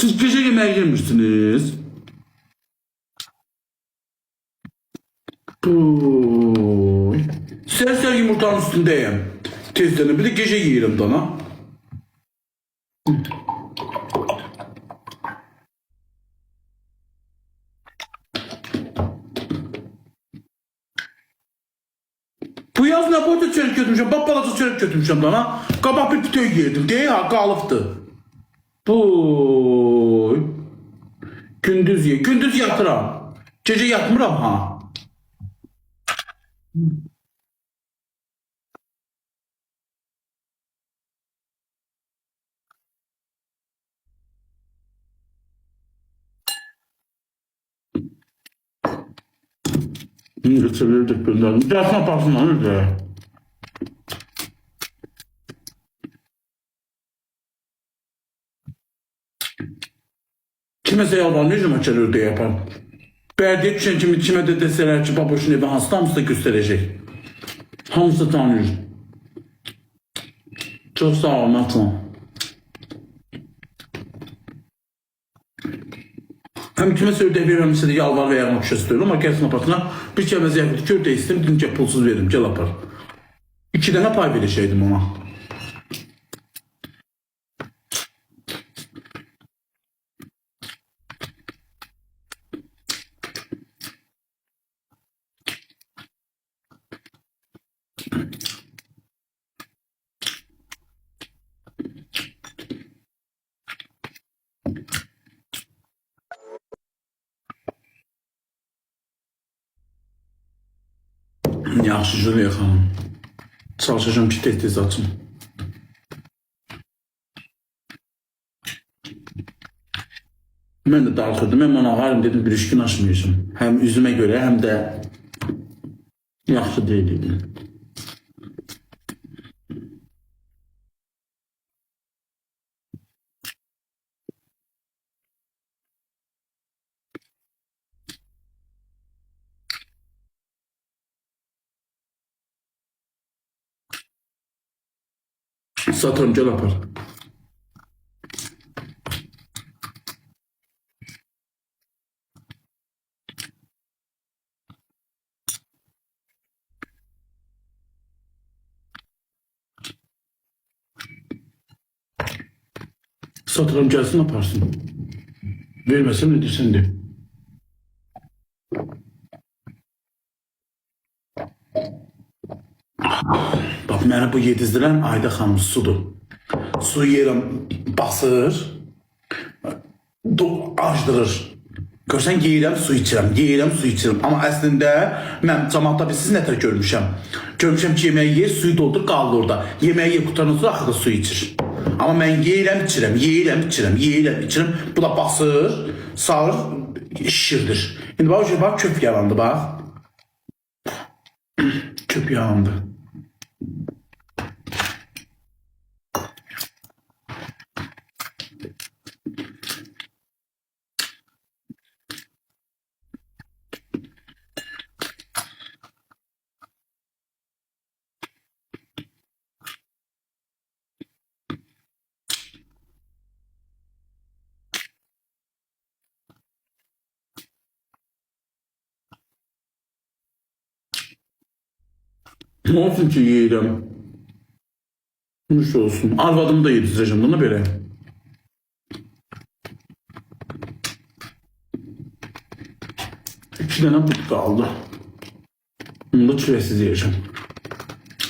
Siz gece yemeğe girmişsiniz. Bu. Ser yumurtanın üstündeyim. Tezden bir de gece yiyelim dana. Bu yaz ne boyda çörek götürmüşüm. Bak balacı çörek götürmüşüm dana. Kabak bir pütüğü yedim. Değil ha kalıptı. Bu. Gündüz ye. Gündüz yatıram. Gece yatmıram ha. Geçebilirdik gönderdim. Dersine baksınlar öyle. Kimese yalvar ne zaman çelür diye yapar. Belediye düşen kime de deseler ki baboşun evi hasta hamısı da gösterecek. Hamısı tanıyor. Çok sağ ol Matlan. Hem kimese ödev vermemişse de yalvar ve yarmak şey istiyorum ama gelsin apatına bir kemez yakıtı kör de istedim. Dince pulsuz veririm. Gel apar. 2 tane pay vereceğim ona. Yaxşı Juliya xanım. Çalışacağım ki tez açım. Ben de darxırdım. Hem ona harim dedim bir iş gün açmayacağım. Hem üzüme göre hem de yaxşı değildi. Satırım gel apar. Satırım gelsin yaparsın. Vermesem ne dersin de. Bak mənə bu yedizdirən Ayda xanım sudur. Su yerim basır, acdırır. Görsən yeyirəm, su içirəm, yeyirəm, su içirəm. Amma əslində mən cəmaatda bir siz nətər görmüşəm. Görmüşəm ki, yeməyi yer, suyu doldur, qalır orada. Yeməyi yer qutaran sonra axırda su içir. Amma mən yeyirəm, içirəm, yeyirəm, içirəm, yeyirəm, içirəm. Bu da basır, sağır, şişirdir. İndi bak, köp yalandı, bax. Köp yalandı. Ne olsun ki yeyirəm? Nuş olsun. Arvadımı da yedireceğim bunu böyle. İki tane but kaldı. Bunu da çilesiz yiyeceğim.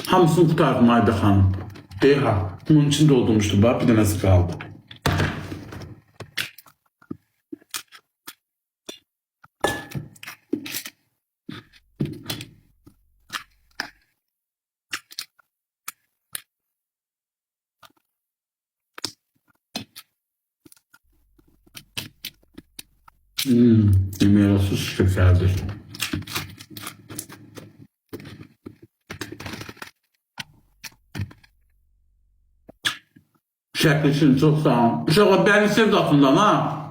Hamısını kurtardım Ayda Hanım. Değil ha. Bunun için doldurmuştum. Bak bir tanesi kaldı. Yemeğe sus güzeldir. Şəkli için çok sağ olun. Uşaqlar beni sevdi aslında ha.